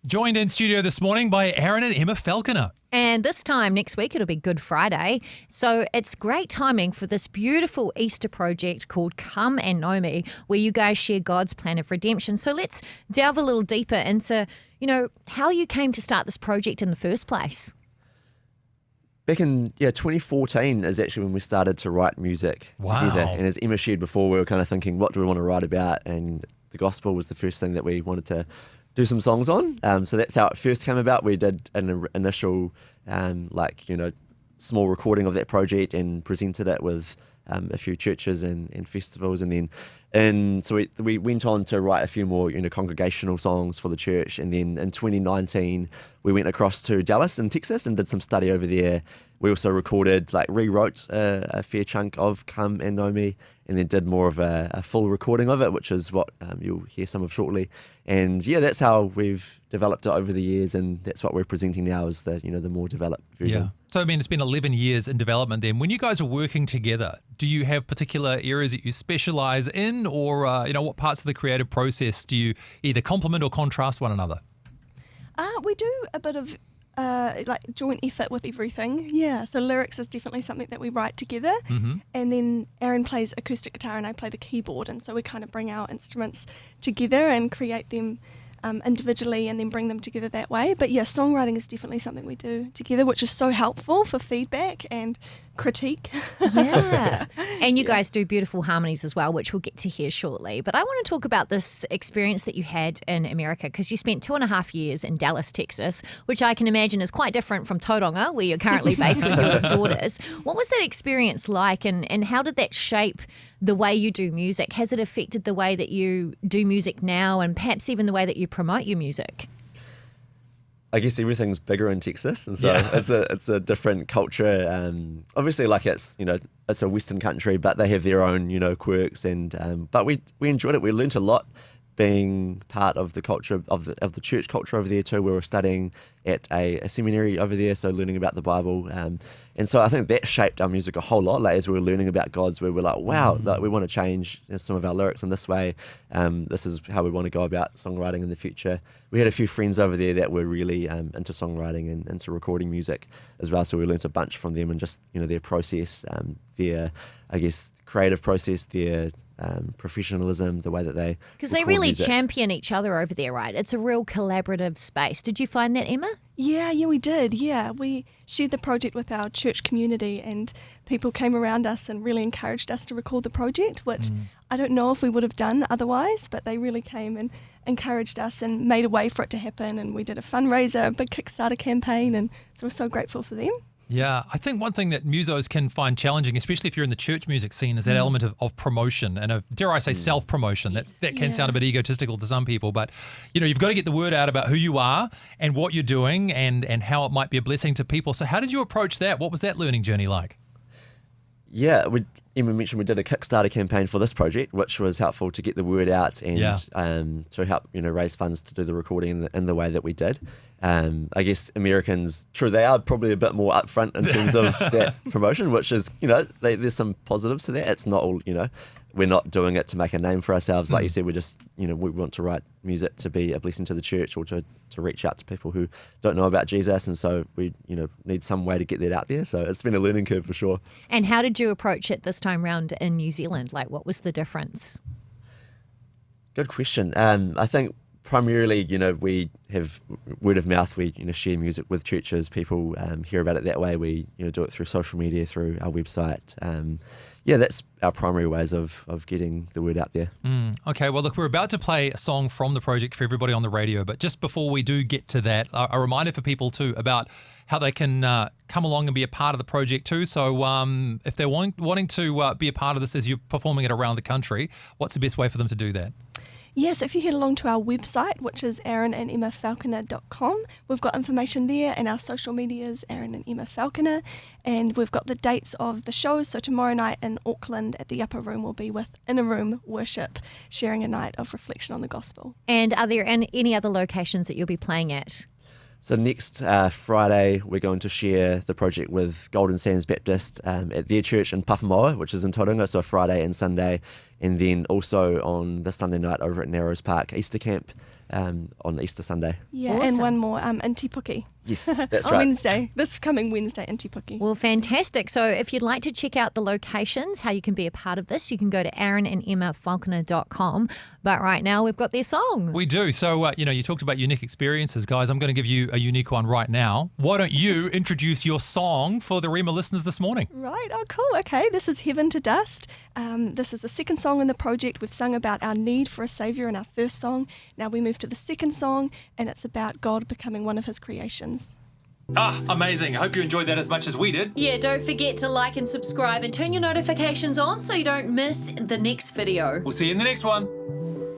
Joined in studio this morning by Aaron and Emma Falconer. And this time next week, it'll be Good Friday. So it's great timing for this beautiful Easter project called Come and Know Me, where you guys share God's plan of redemption. So let's delve a little deeper into, how you came to start this project in the first place. Back in 2014 is actually when we started to write music together. And as Emma shared before, we were kind of thinking, what do we want to write about? And the gospel was the first thing that we wanted to do some songs on. So that's how it first came about. We did an initial small recording of that project and presented it with a few churches and festivals, so we went on to write a few more congregational songs for the church. And then in 2019 we went across to Dallas in Texas and did some study over there. We also rewrote a fair chunk of Come and Know Me, and then did more of a full recording of it, which is what you'll hear some of shortly. And that's how we've developed it over the years, and that's what we're presenting now as the more developed version. Yeah. So it's been 11 years in development then. When you guys are working together, do you have particular areas that you specialize in, or what parts of the creative process do you either complement or contrast one another? We do a bit of joint effort with everything. Yeah, so lyrics is definitely something that we write together. Mm-hmm. And then Aaron plays acoustic guitar and I play the keyboard, and so we kind of bring our instruments together and create them individually and then bring them together that way. But songwriting is definitely something we do together, which is so helpful for feedback and critique. Yeah. And you guys do beautiful harmonies as well, which we'll get to hear shortly. But I want to talk about this experience that you had in America, because you spent 2.5 years in Dallas, Texas, which I can imagine is quite different from Tauranga, where you're currently based with your daughters. What was that experience like, and how did that shape the way you do music? Has it affected the way that you do music now, and perhaps even the way that you promote your music? I guess everything's bigger in Texas, and so it's a different culture. Obviously, it's a Western country, but they have their own quirks, and but we enjoyed it. We learnt a lot being part of the culture of the church culture over there too. We were studying at a seminary over there, so learning about the Bible, and so I think that shaped our music a whole lot. As we were learning about God's, we were like, wow, we want to change some of our lyrics in this way. This is how we want to go about songwriting in the future. We had a few friends over there that were really into songwriting and into recording music as well, so we learnt a bunch from them, and just their process, their creative process, their professionalism, the way that they, because they really champion each other over there, right? It's a real collaborative space. Did you find that, Emma? Yeah, we did. Yeah, we shared the project with our church community, and people came around us and really encouraged us to record the project, which I don't know if we would have done otherwise, but they really came and encouraged us and made a way for it to happen. And we did a fundraiser, a big Kickstarter campaign, and so we're so grateful for them. Yeah, I think one thing that musos can find challenging, especially if you're in the church music scene, is that element of promotion and of, dare I say, self-promotion. That can sound a bit egotistical to some people, but you've got to get the word out about who you are and what you're doing and how it might be a blessing to people. So how did you approach that? What was that learning journey like? Yeah, Emma mentioned we did a Kickstarter campaign for this project, which was helpful to get the word out and to help raise funds to do the recording in the way that we did. I guess Americans, true, they are probably a bit more upfront in terms of that promotion, which is there's some positives to that. It's not all we're not doing it to make a name for ourselves, like you said. We're just we want to write music to be a blessing to the church, or to reach out to people who don't know about Jesus, and so we need some way to get that out there. So it's been a learning curve for sure. And how did you approach it this time round in New Zealand? What was the difference? Good question. I think primarily, we have word of mouth. We share music with churches. People hear about it that way. We do it through social media, through our website. That's our primary ways of getting the word out there. Okay, well, look, we're about to play a song from the project for everybody on the radio, but just before we do get to that, a reminder for people too about how they can come along and be a part of the project too. So if they're wanting to be a part of this as you're performing it around the country, what's the best way for them to do that? Yes, if you head along to our website, which is aaronandemmafalconer.com, we've got information there, and our social media is Aaron and Emma Falconer, and we've got the dates of the shows. So tomorrow night in Auckland at the Upper Room will be with Inner Room Worship, sharing a night of reflection on the gospel. And are there any other locations that you'll be playing at? So next Friday, we're going to share the project with Golden Sands Baptist at their church in Papamoa, which is in Tauranga, so Friday and Sunday. And then also on the Sunday night over at Narrows Park, Easter Camp on Easter Sunday. Yeah, Awesome. and one more in Te Puke. Yes, that's On right. Wednesday, this coming Wednesday in Te Puke. Well, fantastic. So if you'd like to check out the locations, how you can be a part of this, you can go to aaronandemmafalconer.com. But right now we've got their song. We do. So, you talked about unique experiences, guys. I'm going to give you a unique one right now. Why don't you introduce your song for the Rhema listeners this morning? Right, oh cool, okay. This is Heaven to Dust. This is the second song in the project. We've sung about our need for a saviour in our first song. Now we move to the second song, and it's about God becoming one of his creations. Amazing. I hope you enjoyed that as much as we did. Yeah, don't forget to like and subscribe and turn your notifications on so you don't miss the next video. We'll see you in the next one.